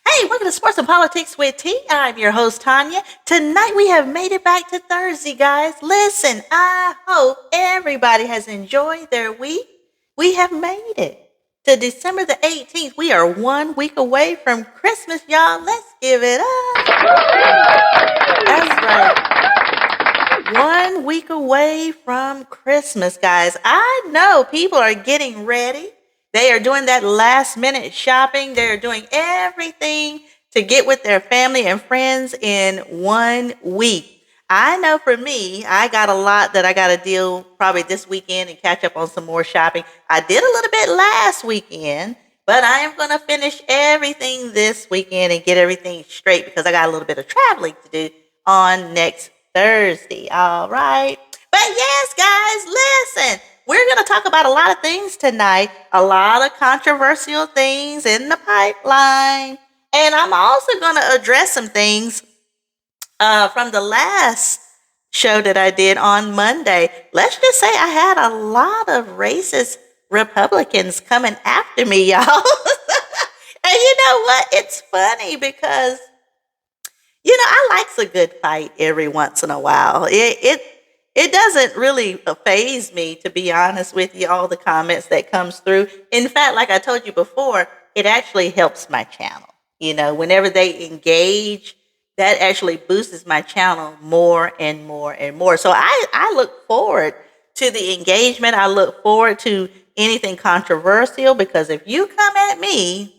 Hey, welcome to Sports and Politics with T. I'm your host, Tanya. Tonight we have made it back to Thursday, guys. Listen, I hope everybody has enjoyed their week. We have made it to December the 18th. We are 1 week away from Christmas, y'all. Let's give it up. That's right. 1 week away from Christmas, guys. I know people are getting ready. They are doing that last minute shopping. They're doing everything to get with their family and friends in 1 week. I know for me, I got a lot that I got to deal probably this weekend and catch up on some more shopping. I did a little bit last weekend, but I am going to finish everything this weekend and get everything straight because I got a little bit of traveling to do on next Thursday. All right. But yes, guys, listen. We're going to talk about a lot of things tonight, a lot of controversial things in the pipeline. And I'm also going to address some things from the last show that I did on Monday. Let's just say I had a lot of racist Republicans coming after me, y'all. And you know what? It's funny because, I likes a good fight every once in a while. It doesn't really faze me, to be honest with you, all the comments that comes through. In fact, like I told you before, it actually helps my channel. Whenever they engage, that actually boosts my channel more and more and more. So I look forward to the engagement. I look forward to anything controversial because if you come at me,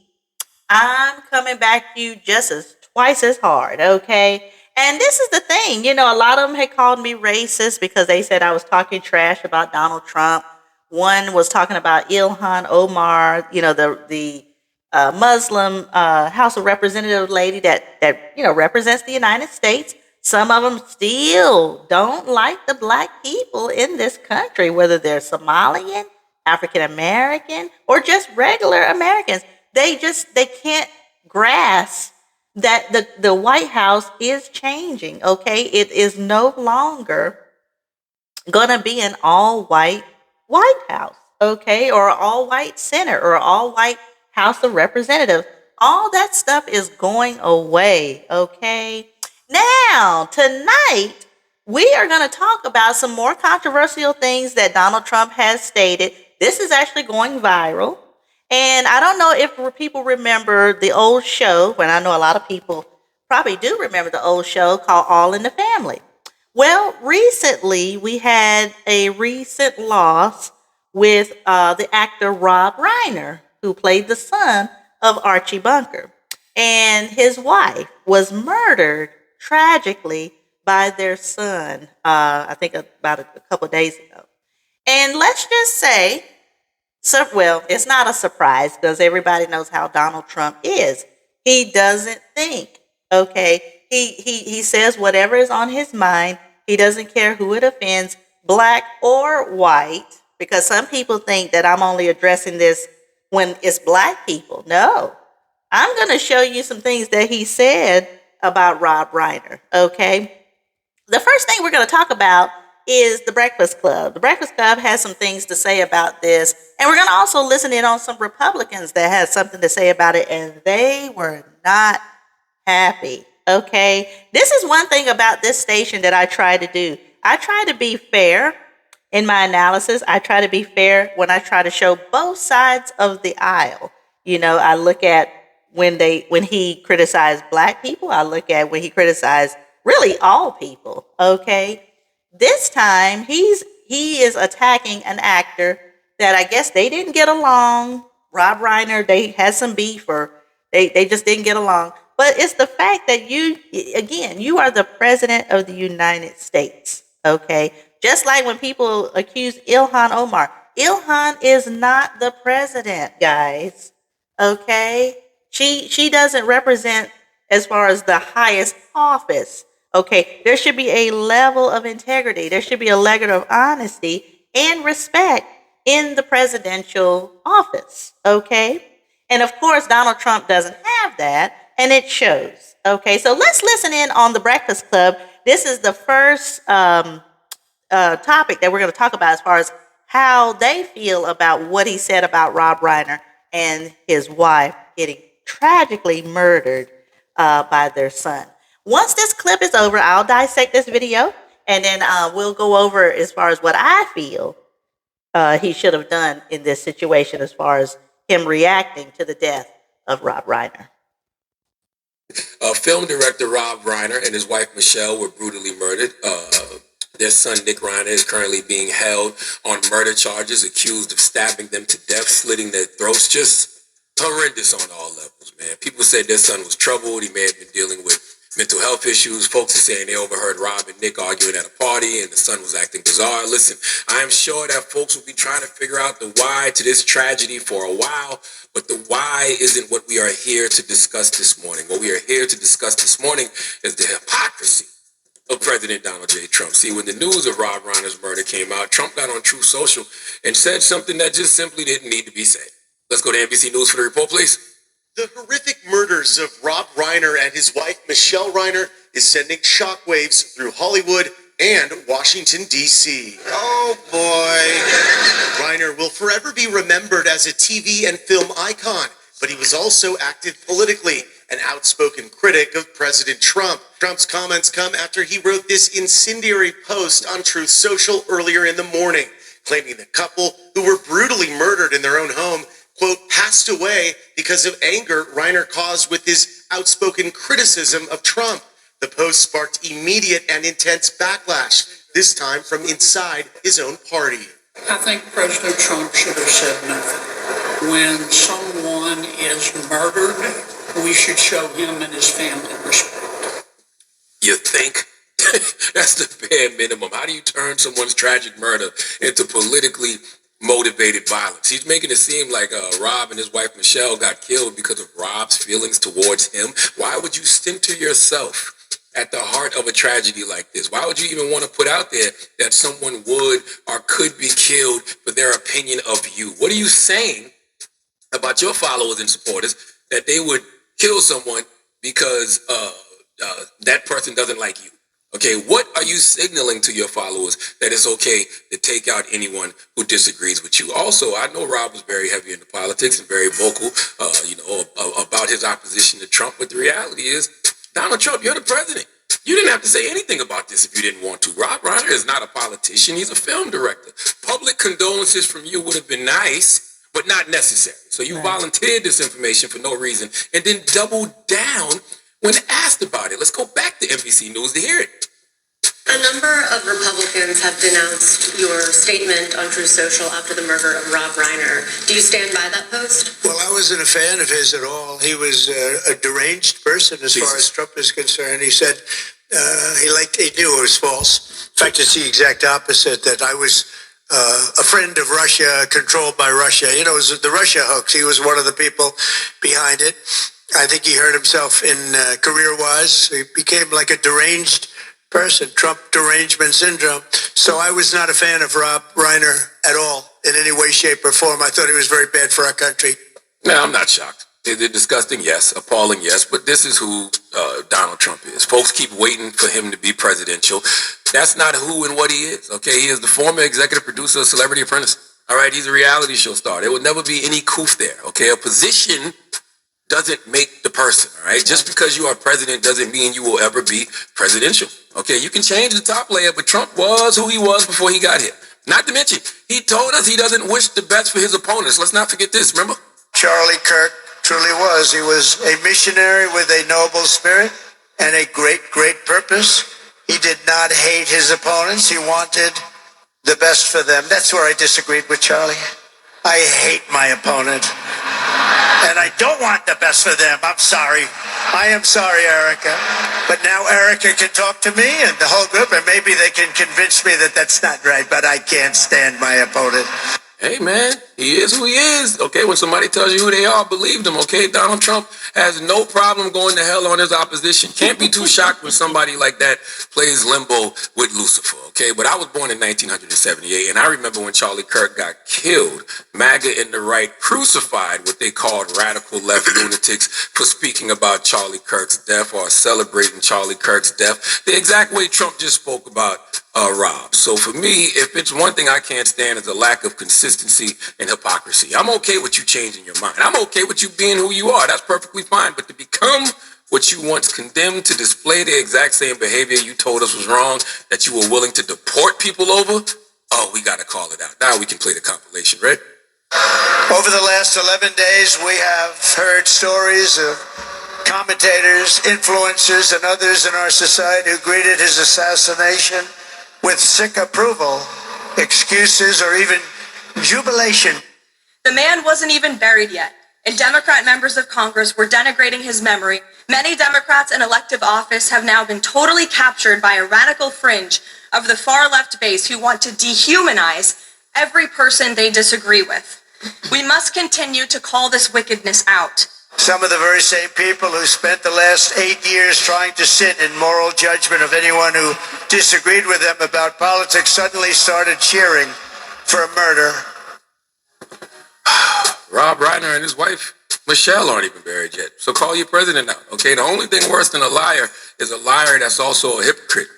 I'm coming back to you just as twice as hard, okay? And this is the thing, a lot of them had called me racist because they said I was talking trash about Donald Trump. One was talking about Ilhan Omar, the Muslim House of Representative lady that represents the United States. Some of them still don't like the black people in this country, whether they're Somalian, African American, or just regular Americans. They can't grasp that the White House is changing, okay? It is no longer going to be an all-white White House, okay? Or all-white Senate or all-white House of Representatives. All that stuff is going away, okay? Now, tonight, we are going to talk about some more controversial things that Donald Trump has stated. This is actually going viral. And I don't know if people remember the old show, but I know a lot of people probably do remember the old show called All in the Family. Well, recently we had a recent loss with the actor Rob Reiner, who played the son of Archie Bunker. And his wife was murdered tragically by their son, I think about a couple of days ago. And let's just say, so, well, it's not a surprise because everybody knows how Donald Trump is. He doesn't think, okay? He says whatever is on his mind. He doesn't care who it offends, black or white, because some people think that I'm only addressing this when it's black people. No, I'm going to show you some things that he said about Rob Reiner, okay? The first thing we're going to talk about is the Breakfast Club. The Breakfast Club has some things to say about this, and we're going to also listen in on some Republicans that had something to say about it, and they were not happy, okay? This is one thing about this station that I try to do. I try to be fair in my analysis. I try to be fair when I try to show both sides of the aisle. I look at when he criticized black people. I look at when he criticized really all people, okay? This time, he is attacking an actor that I guess they didn't get along. Rob Reiner, they had some beef or they just didn't get along. But it's the fact that you are the president of the United States, okay? Just like when people accuse Ilhan Omar. Ilhan is not the president, guys, okay? She doesn't represent as far as the highest office. Okay, there should be a level of integrity. There should be a level of honesty and respect in the presidential office, okay? And of course, Donald Trump doesn't have that, and it shows, okay? So let's listen in on the Breakfast Club. This is the first topic that we're going to talk about as far as how they feel about what he said about Rob Reiner and his wife getting tragically murdered by their son. Once this clip is over, I'll dissect this video and then we'll go over as far as what I feel he should have done in this situation as far as him reacting to the death of Rob Reiner. Film director Rob Reiner and his wife Michelle were brutally murdered. Their son Nick Reiner is currently being held on murder charges, accused of stabbing them to death, slitting their throats. Just horrendous on all levels, man. People said their son was troubled. He may have been dealing with mental health issues. Folks are saying they overheard Rob and Nick arguing at a party and the son was acting bizarre. Listen, I am sure that folks will be trying to figure out the why to this tragedy for a while, but the why isn't what we are here to discuss this morning. What we are here to discuss this morning is the hypocrisy of President Donald J. Trump. See, when the news of Rob Reiner's murder came out, Trump got on Truth Social and said something that just simply didn't need to be said. Let's go to NBC News for the report, please. The horrific murders of Rob Reiner and his wife, Michelle Reiner, is sending shockwaves through Hollywood and Washington, D.C. Oh, boy. Reiner will forever be remembered as a TV and film icon, but he was also active politically, an outspoken critic of President Trump. Trump's comments come after he wrote this incendiary post on Truth Social earlier in the morning, claiming the couple, who were brutally murdered in their own home, quote, passed away because of anger Reiner caused with his outspoken criticism of Trump. The post sparked immediate and intense backlash, this time from inside his own party. I think President Trump should have said nothing. When someone is murdered, we should show him and his family respect. You think? That's the bare minimum. How do you turn someone's tragic murder into politically motivated violence? He's making it seem like Rob and his wife Michelle got killed because of Rob's feelings towards him. Why would you center yourself at the heart of a tragedy like this? Why would you even want to put out there that someone would or could be killed for their opinion of you? What are you saying about your followers and supporters that they would kill someone because that person doesn't like you? Okay, what are you signaling to your followers that it's okay to take out anyone who disagrees with you? Also, I know Rob was very heavy into politics and very vocal, about his opposition to Trump. But the reality is, Donald Trump, you're the president. You didn't have to say anything about this if you didn't want to. Rob Reiner is not a politician. He's a film director. Public condolences from you would have been nice, but not necessary. So you volunteered this information for no reason and then doubled down when asked about it. Let's go back to NBC News to hear it. A number of Republicans have denounced your statement on Truth Social after the murder of Rob Reiner. Do you stand by that post? Well, I wasn't a fan of his at all. He was a deranged person as far as Trump is concerned. He said he knew it was false. In fact, it's the exact opposite, that I was a friend of Russia, controlled by Russia. You know, it was the Russia hoax. He was one of the people behind it. I think he hurt himself in career-wise. He became like a deranged person, Trump derangement syndrome. So I was not a fan of Rob Reiner at all in any way, shape, or form. I thought he was very bad for our country. No, I'm not shocked. Is it disgusting? Yes. Appalling? Yes. But this is who Donald Trump is. Folks keep waiting for him to be presidential. That's not who and what he is. Okay, he is the former executive producer of Celebrity Apprentice. All right, he's a reality show star. There will never be any coof there. Okay, a position doesn't make the person. All right, just because you are president doesn't mean you will ever be presidential. Okay, you can change the top layer, but Trump was who he was before he got here. Not to mention, he told us he doesn't wish the best for his opponents. Let's not forget this, remember? Charlie Kirk truly was. He was a missionary with a noble spirit and a great, great purpose. He did not hate his opponents. He wanted the best for them. That's where I disagreed with Charlie. I hate my opponent. And I don't want the best for them. I'm sorry. I am sorry, Erica. But now Erica can talk to me and the whole group, and maybe they can convince me that that's not right, but I can't stand my opponent. Hey, man, he is who he is. Okay, when somebody tells you who they are, believe them. Okay, Donald Trump has no problem going to hell on his opposition. Can't be too shocked when somebody like that plays limbo with Lucifer. Okay, but I was born in 1978, and I remember when Charlie Kirk got killed, MAGA and the right crucified what they called radical left lunatics for speaking about Charlie Kirk's death or celebrating Charlie Kirk's death the exact way Trump just spoke about Rob. So for me, if it's one thing I can't stand is a lack of consistency and hypocrisy. I'm okay with you changing your mind. I'm okay with you being who you are. That's perfectly fine. But to become what you once condemned, to display the exact same behavior you told us was wrong, that you were willing to deport people over, oh, we got to call it out. Now we can play the compilation, right? Over the last 11 days, we have heard stories of commentators, influencers, and others in our society who greeted his assassination with sick approval, excuses, or even jubilation. The man wasn't even buried yet, and Democrat members of Congress were denigrating his memory. Many Democrats in elective office have now been totally captured by a radical fringe of the far left base who want to dehumanize every person they disagree with. We must continue to call this wickedness out. Some of the very same people who spent the last 8 years trying to sit in moral judgment of anyone who disagreed with them about politics suddenly started cheering for a murder. Rob Reiner and his wife, Michelle, aren't even buried yet. So call your president out, okay? The only thing worse than a liar is a liar that's also a hypocrite.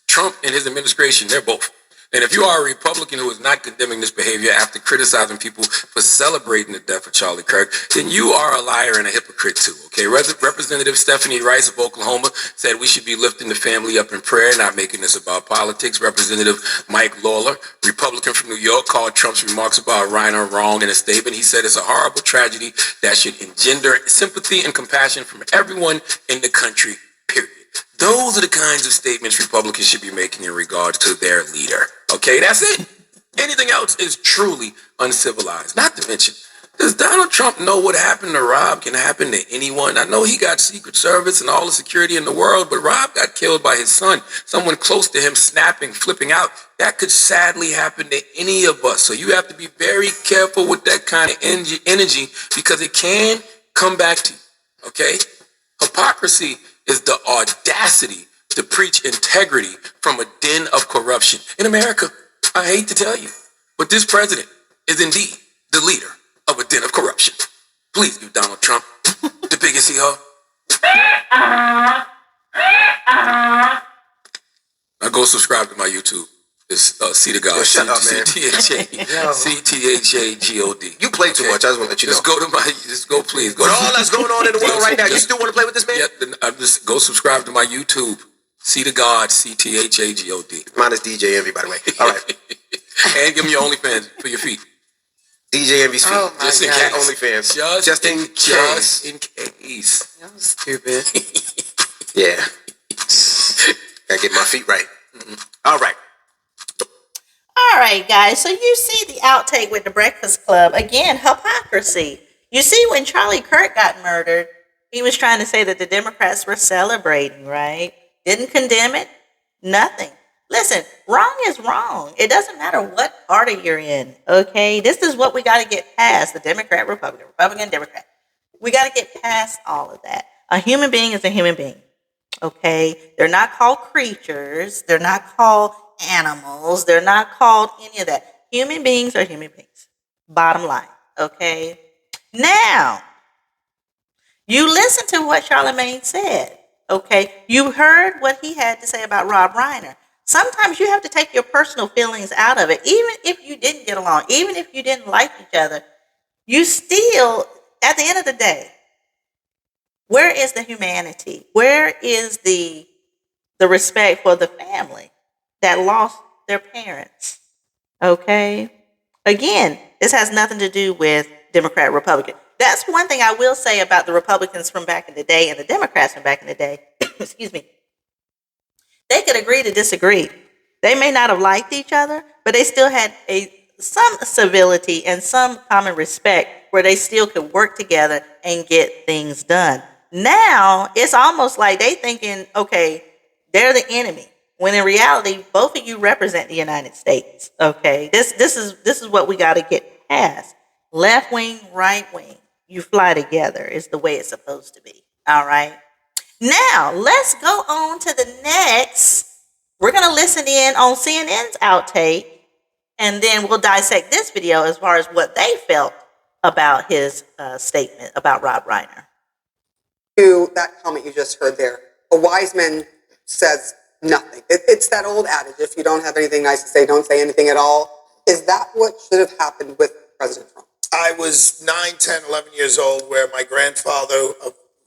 Trump and his administration, they're both. And if you are a Republican who is not condemning this behavior after criticizing people for celebrating the death of Charlie Kirk, then you are a liar and a hypocrite too, okay? Representative Stephanie Rice of Oklahoma said we should be lifting the family up in prayer, not making this about politics. Representative Mike Lawler, Republican from New York, called Trump's remarks about Reiner wrong in a statement. He said it's a horrible tragedy that should engender sympathy and compassion from everyone in the country, period. Those are the kinds of statements Republicans should be making in regards to their leader. Okay, that's it. Anything else is truly uncivilized. Not to mention, does Donald Trump know what happened to Rob can happen to anyone? I know he got Secret Service and all the security in the world, but Rob got killed by his son, someone close to him snapping, flipping out. That could sadly happen to any of us. So you have to be very careful with that kind of energy because it can come back to you, okay? Hypocrisy is the audacity to preach integrity from a den of corruption. In America, I hate to tell you, but this president is indeed the leader of a den of corruption. Please give Donald Trump the biggest hee-haw. Now go subscribe to my YouTube. It's C to God. Shut up, man. C-T-H-A-G-O-D. You play too much. I just want to let you know. Just go, please. Go With all that's going on in the world right now, you still want to play with this man? Yeah, just go subscribe to my YouTube. C to God, C-T-H-A-G-O-D. Mine is DJ Envy, by the way. All right. And give me your OnlyFans for your feet. DJ Envy's feet. Oh my Just in God. case. OnlyFans. Just in case. Y'all stupid. Yeah. Gotta get my feet right. All right. All right, guys. So you see the outtake with the Breakfast Club. Again, hypocrisy. You see, when Charlie Kirk got murdered, he was trying to say that the Democrats were celebrating, right? Didn't condemn it. Nothing. Listen, wrong is wrong. It doesn't matter what party you're in, okay? This is what we got to get past, the Democrat, Republican, Republican, Democrat. We got to get past all of that. A human being is a human being, okay? They're not called creatures. They're not called animals. They're not called any of that. Human beings are human beings. Bottom line, okay? Now, you listen to what Charlemagne said, okay? You heard what he had to say about Rob Reiner. Sometimes you have to take your personal feelings out of it. Even if you didn't get along, even if you didn't like each other, you still, at the end of the day, where is the humanity? Where is the respect for the family that lost their parents? Okay? Again, this has nothing to do with Democrat, Republican. That's one thing I will say about the Republicans from back in the day and the Democrats from back in the day. Excuse me. They could agree to disagree. They may not have liked each other, but they still had some civility and some common respect where they still could work together and get things done. Now, it's almost like they thinking, okay, they're the enemy, when in reality, both of you represent the United States, okay? This is what we got to get past. Left wing, right wing, you fly together is the way it's supposed to be, all right? Now, let's go on to the next. We're going to listen in on CNN's outtake, and then we'll dissect this video as far as what they felt about his statement about Rob Reiner. to that comment you just heard there. A wise man says nothing. It's that old adage, if you don't have anything nice to say, don't say anything at all. Is that what should have happened with President Trump? I was 9, 10, 11 years old where my grandfather,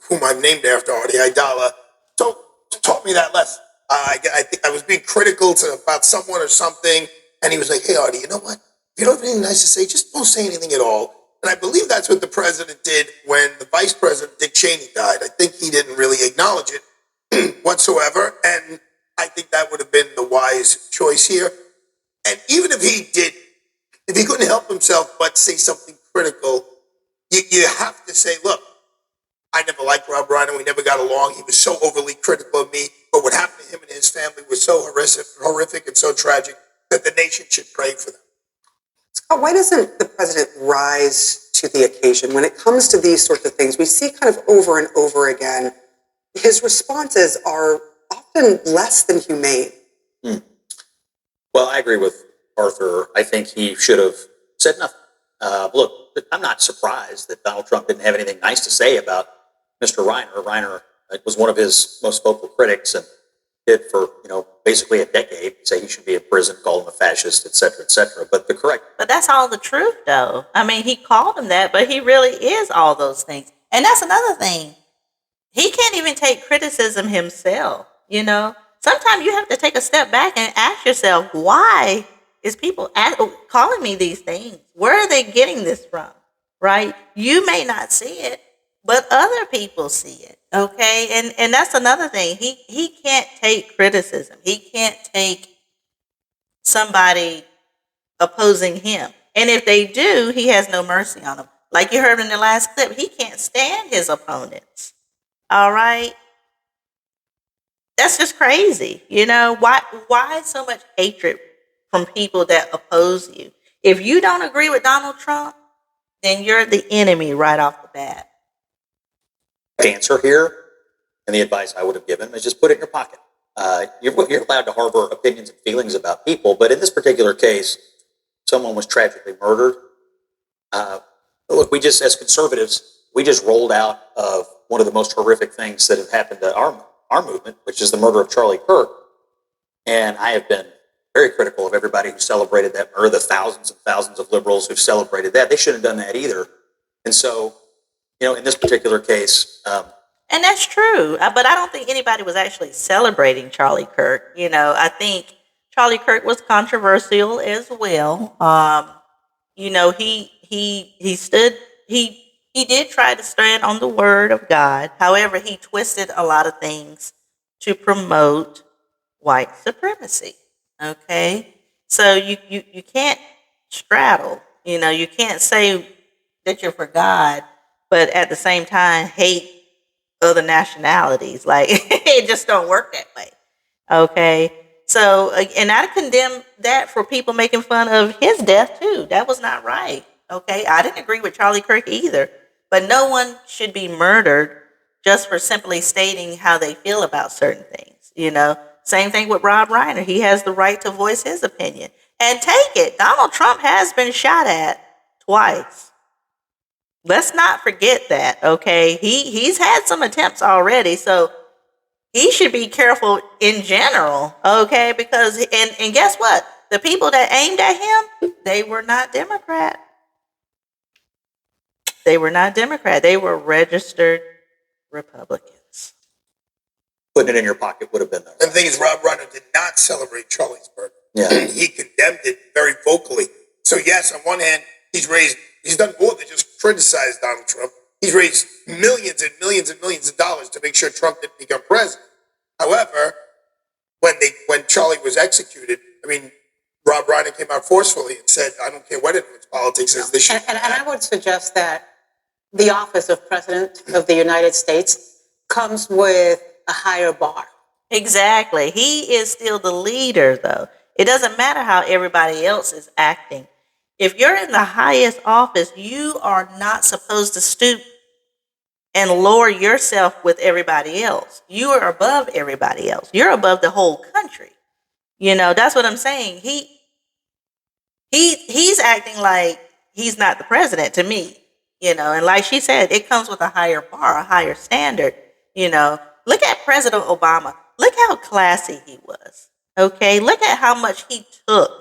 whom I've named after, Artie Aidala, taught me that lesson. I think I was being critical about someone or something, and he was like, hey, Artie, you know what? If you don't have anything nice to say, just don't say anything at all. And I believe that's what the president did when the vice president, Dick Cheney, died. I think he didn't really acknowledge it whatsoever, and I think that would have been the wise choice here. And even if he did, if he couldn't help himself but say something critical, you have to say, look, I never liked Rob Reiner. We never got along. He was so overly critical of me. But what happened to him and his family was so horrific and so tragic that the nation should pray for them. Scott, why doesn't the president rise to the occasion? When it comes to these sorts of things, we see kind of over and over again, his responses are often less than humane. Well, I agree with Arthur. I think he should have said nothing. Look, I'm not surprised that Donald Trump didn't have anything nice to say about Mr. Reiner. Reiner was one of his most vocal critics and did for, basically a decade say he should be in prison, call him a fascist, et cetera, et cetera. But that's all the truth, though. I mean, he called him that, but he really is all those things. And that's another thing. He can't even take criticism himself, Sometimes you have to take a step back and ask yourself, why is people calling me these things? Where are they getting this from, right? You may not see it, but other people see it, okay? And that's another thing. He can't take criticism. He can't take somebody opposing him. And if they do, he has no mercy on them. Like you heard in the last clip, he can't stand his opponents, all right? That's just crazy. Why so much hatred from people that oppose you? If you don't agree with Donald Trump, then you're the enemy right off the bat. the answer here, and the advice I would have given is just put it in your pocket. You're allowed to harbor opinions and feelings about people, but in this particular case, someone was tragically murdered. Look, we just, as conservatives, we just rolled out of one of the most horrific things that have happened to our movement, which is the murder of Charlie Kirk. And I have been very critical of everybody who celebrated that murder, the thousands and thousands of liberals who've celebrated that. They shouldn't have done that either. And so, in this particular case... and that's true, but I don't think anybody was actually celebrating Charlie Kirk. I think Charlie Kirk was controversial as well. He did try to stand on the word of God. However, he twisted a lot of things to promote white supremacy. Okay, so you can't straddle. You can't say that you're for God, but at the same time hate other nationalities. Like, it just don't work that way. Okay, so and I condemn that for people making fun of his death too. That was not right. Okay, I didn't agree with Charlie Kirk either, but no one should be murdered just for simply stating how they feel about certain things. Same thing with Rob Reiner. He has the right to voice his opinion. And take it, Donald Trump has been shot at twice. Let's not forget that, okay? He's had some attempts already, so he should be careful in general, okay? Because, and guess what? The people that aimed at him, they were not Democrat. They were not Democrat. They were registered Republicans. Putting it in your pocket would have been there. And the thing is, Rob Reiner did not celebrate Charlie's murder. Yeah. He condemned it very vocally. So yes, on one hand, he's done more than just criticize Donald Trump. He's raised millions and millions and millions of dollars to make sure Trump didn't become president. However, when Charlie was executed, Rob Reiner came out forcefully and said, I don't care what anyone's politics is. This should and I would suggest that the office of President of the United States comes with a higher bar. Exactly. He is still the leader, though. It doesn't matter how everybody else is acting. If you're in the highest office, you are not supposed to stoop and lower yourself with everybody else. You are above everybody else. You're above the whole country. That's what I'm saying. He's acting like he's not the president to me. And like she said, it comes with a higher bar, a higher standard. Look at President Obama. Look how classy he was. Okay, look at how much he took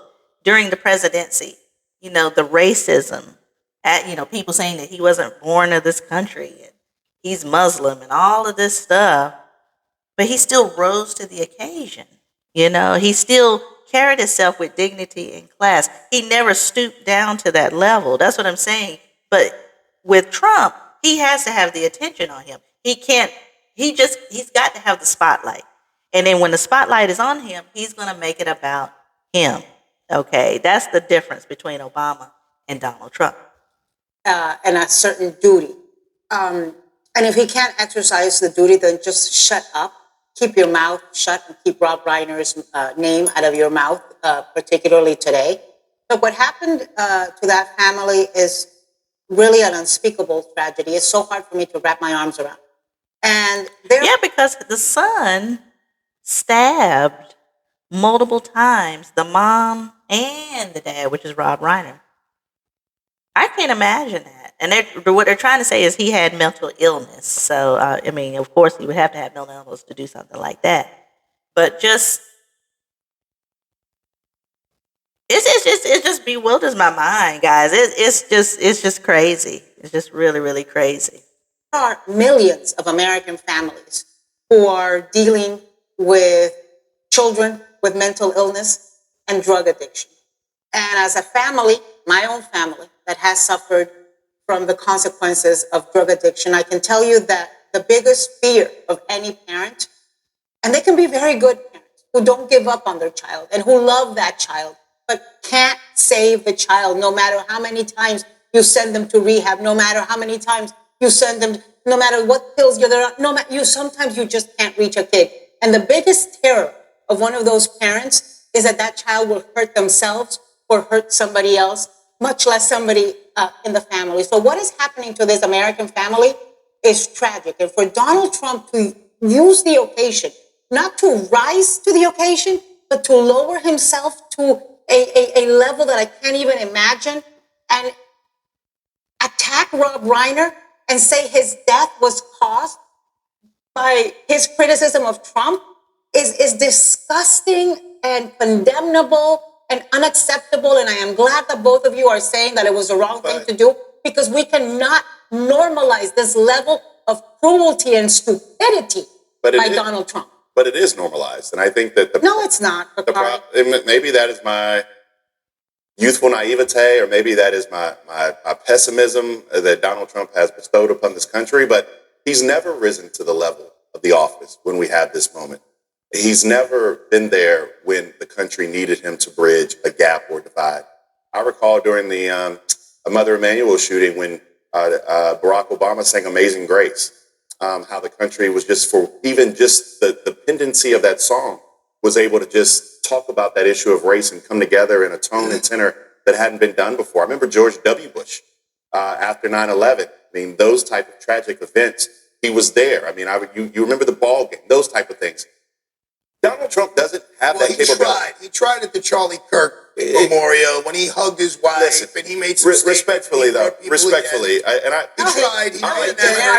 during the presidency. The racism at people saying that he wasn't born of this country and he's Muslim and all of this stuff, but he still rose to the occasion. He still carried himself with dignity and class. He never stooped down to that level. That's what I'm saying. But with Trump, he has to have the attention on him. He can't, he's got to have the spotlight. And then when the spotlight is on him, he's going to make it about him. Okay, that's the difference between Obama and Donald Trump. And a certain duty. And if he can't exercise the duty, then just shut up. Keep your mouth shut and keep Rob Reiner's name out of your mouth, particularly today. But what happened to that family is really an unspeakable tragedy. It's so hard for me to wrap my arms around. And because the son stabbed multiple times the mom and the dad, which is Rob Reiner. I can't imagine that. And what they're trying to say is he had mental illness. So, of course, he would have to have mental illness to do something like that. But it just bewilders my mind, guys. It's just crazy. It's just really, really crazy. There are millions of American families who are dealing with children with mental illness and drug addiction. And as a family, my own family that has suffered from the consequences of drug addiction, I can tell you that the biggest fear of any parent, and they can be very good parents who don't give up on their child and who love that child, but can't save the child no matter how many times you send them to rehab, no matter how many times you send them, no matter what pills you're there, sometimes you just can't reach a kid. And the biggest terror of one of those parents is that child will hurt themselves or hurt somebody else, much less somebody in the family. So what is happening to this American family is tragic. And for Donald Trump to use the occasion, not to rise to the occasion, but to lower himself to a level that I can't even imagine and attack Rob Reiner and say his death was caused by his criticism of Trump is disgusting and condemnable and unacceptable. And I am glad that both of you are saying that it was the wrong thing to do, because we cannot normalize this level of cruelty and stupidity by Donald Trump. But it is normalized. And I think that no, it's not. Maybe that is my youthful naivete, or maybe that is my pessimism that Donald Trump has bestowed upon this country. But he's never risen to the level of the office when we have this moment. He's never been there when the country needed him to bridge a gap or divide. I recall during the Mother Emanuel shooting when Barack Obama sang Amazing Grace, how the country was just the pendency of that song was able to just talk about that issue of race and come together in a tone and tenor that hadn't been done before. I remember George W. Bush after 9/11. I mean, those type of tragic events, he was there. I mean, you remember the ball game, those type of things. Donald Trump doesn't have that capability. He tried at the Charlie Kirk memorial when he hugged his wife and he made some respectfully, though. Respectfully, he tried.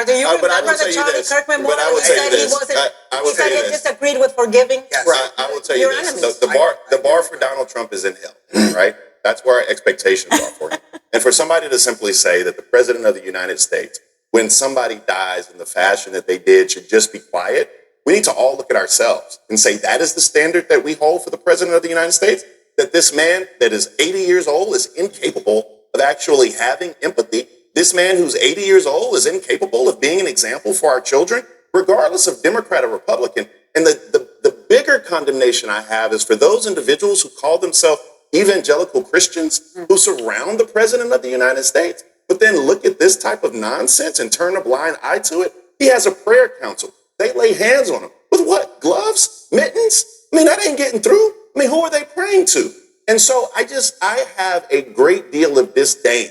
Do you remember the Charlie Kirk memorial? I will tell you this. He said he disagreed with forgiving. Yes. I will tell you this. The bar for Donald Trump is in hell, right? That's where our expectations are for him. And for somebody to simply say that the president of the United States, when somebody dies in the fashion that they did, should just be quiet. We need to all look at ourselves and say that is the standard that we hold for the president of the United States, that this man that is 80 years old is incapable of actually having empathy. This man who's 80 years old is incapable of being an example for our children, regardless of Democrat or Republican. And the bigger condemnation I have is for those individuals who call themselves evangelical Christians who surround the president of the United States, but then look at this type of nonsense and turn a blind eye to it. He has a prayer council. They lay hands on him. With what? Gloves? Mittens? I mean, that ain't getting through. I mean, who are they praying to? And so I have a great deal of disdain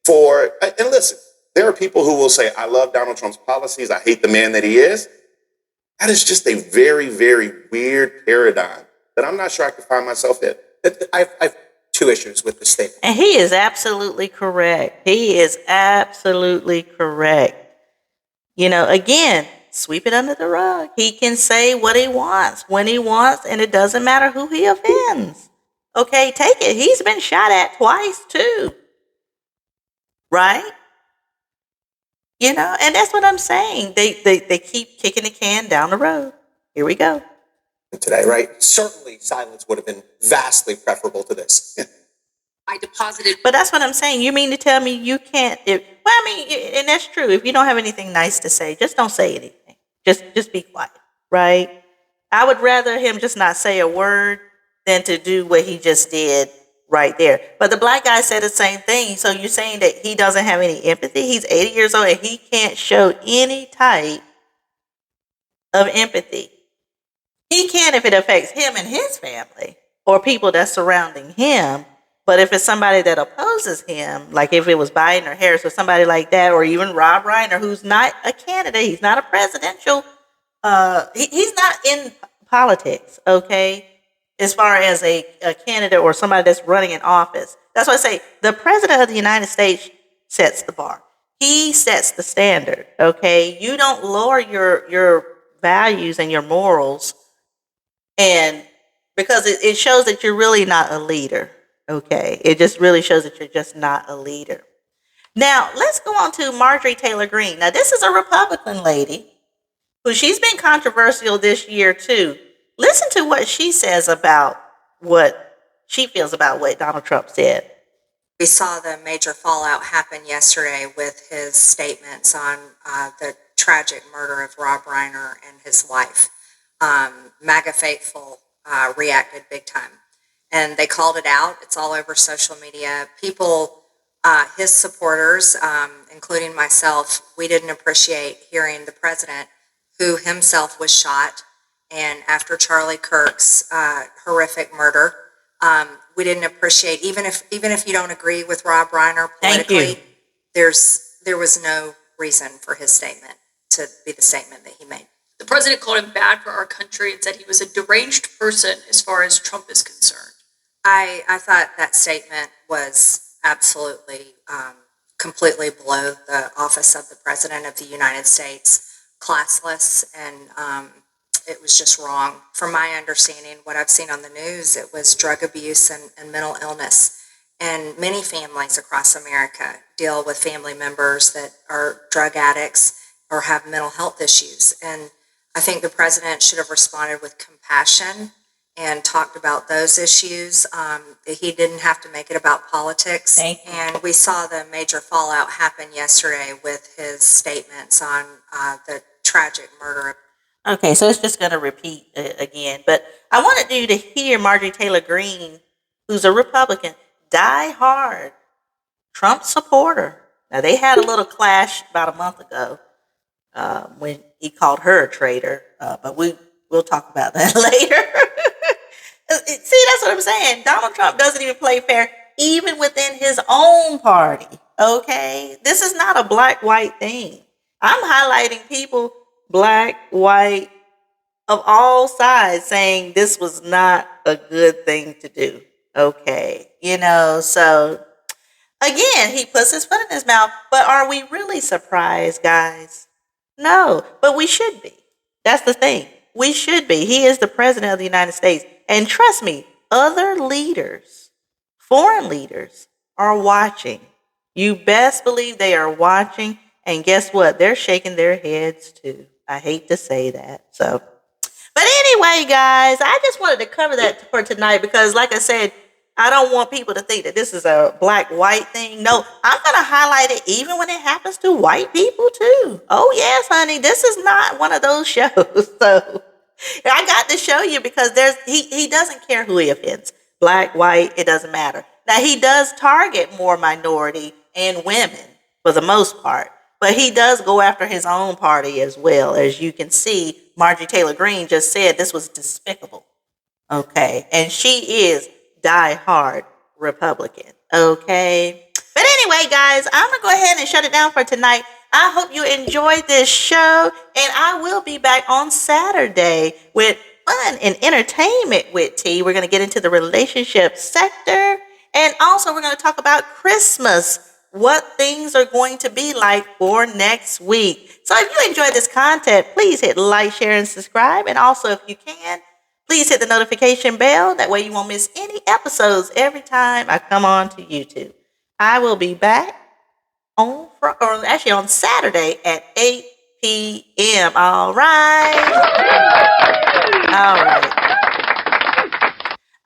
for, and listen, there are people who will say, I love Donald Trump's policies. I hate the man that he is. That is just a very, very weird paradigm that I'm not sure I can find myself in. I've two issues with the statement. And he is absolutely correct. He is absolutely correct. Again, sweep it under the rug. He can say what he wants when he wants, and it doesn't matter who he offends. Okay, take it. He's been shot at twice too. Right? You know, and that's what I'm saying. They keep kicking the can down the road. Here we go. Today, right? Certainly silence would have been vastly preferable to this. I deposited. But that's what I'm saying. You mean to tell me you can't? And that's true. If you don't have anything nice to say, just don't say anything. Just be quiet, right? I would rather him just not say a word than to do what he just did right there. But the black guy said the same thing. So you're saying that he doesn't have any empathy? He's 80 years old and he can't show any type of empathy. He can if it affects him and his family or people that's surrounding him. But if it's somebody that opposes him, like if it was Biden or Harris or somebody like that, or even Rob Reiner, who's not a candidate, he's not a presidential, he's not in politics, okay, as far as a candidate or somebody that's running in office. That's why I say the president of the United States sets the bar. He sets the standard, okay? You don't lower your values and your morals, and because it shows that you're really not a leader. Okay, it just really shows that you're just not a leader. Now, let's go on to Marjorie Taylor Greene. Now, this is a Republican lady who she's been controversial this year, too. Listen to what she says about what she feels about what Donald Trump said. We saw the major fallout happen yesterday with his statements on the tragic murder of Rob Reiner and his wife. MAGA faithful reacted big time. And they called it out. It's all over social media. People, his supporters, including myself, we didn't appreciate hearing the president, who himself was shot, and after Charlie Kirk's horrific murder, we didn't appreciate, even if you don't agree with Rob Reiner politically, there was no reason for his statement to be the statement that he made. The president called him bad for our country and said he was a deranged person as far as Trump is concerned. I thought that statement was absolutely, completely below the office of the President of the United States, classless, and it was just wrong. From my understanding, what I've seen on the news, it was drug abuse and mental illness. And many families across America deal with family members that are drug addicts or have mental health issues. And I think the president should have responded with compassion and talked about those issues. He didn't have to make it about politics. And we saw the major fallout happen yesterday with his statements on the tragic murder. Okay, so it's just going to repeat again. But I wanted you to hear Marjorie Taylor Greene, who's a Republican, die-hard Trump supporter. Now, they had a little clash about a month ago when he called her a traitor, but we'll talk about that later. See, that's what I'm saying. Donald Trump doesn't even play fair, even within his own party, okay? This is not a black-white thing. I'm highlighting people, black, white, of all sides, saying this was not a good thing to do, okay? You know, so, again, he puts his foot in his mouth, but are we really surprised, guys? No, but we should be. That's the thing. We should be. He is the president of the United States. And trust me, other leaders, foreign leaders, are watching. You best believe they are watching. And guess what? They're shaking their heads too. I hate to say that. So, but anyway, guys, I just wanted to cover that for tonight because, like I said, I don't want people to think that this is a black-white thing. No, I'm going to highlight it even when it happens to white people too. Oh, yes, honey, this is not one of those shows. So I got to show you because he doesn't care who he offends. Black, white, it doesn't matter. Now, he does target more minority and women for the most part, but he does go after his own party as well. As you can see, Marjorie Taylor Greene just said this was despicable. Okay, and she is die-hard Republican. Okay, but anyway, guys, I'm going to go ahead and shut it down for tonight. I hope you enjoyed this show, and I will be back on Saturday with fun and entertainment with T. We're going to get into the relationship sector, and also we're going to talk about Christmas what things are going to be like for next week. So if you enjoyed this content, please hit like, share, and subscribe. And also, if you can, please hit the notification bell. That way you won't miss any episodes every time I come on to YouTube. I will be back on Saturday at 8 p.m. All right.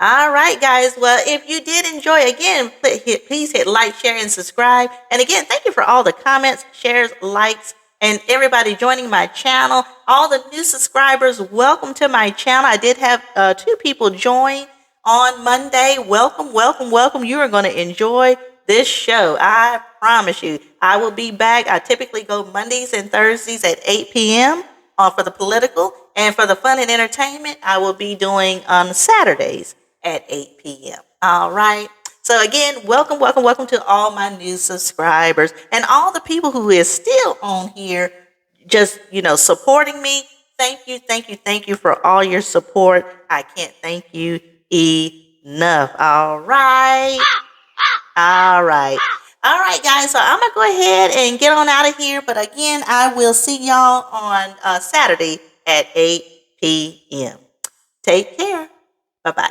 All right, guys. Well, if you did enjoy, again, please hit like, share, and subscribe. And again, thank you for all the comments, shares, likes, and everybody joining my channel. All the new subscribers, welcome to my channel. I did have 2 people join on Monday. Welcome, welcome, welcome. You are going to enjoy this show. I promise you. I will be back. I typically go Mondays and Thursdays at 8 p.m. For the political. And for the fun and entertainment, I will be doing on Saturdays at 8 p.m. All right. So again, welcome, welcome, welcome to all my new subscribers and all the people who is still on here, just, supporting me. Thank you, thank you, thank you for all your support. I can't thank you enough. All right. All right, guys. So I'm going to go ahead and get on out of here. But again, I will see y'all on Saturday at 8 p.m. Take care. Bye-bye.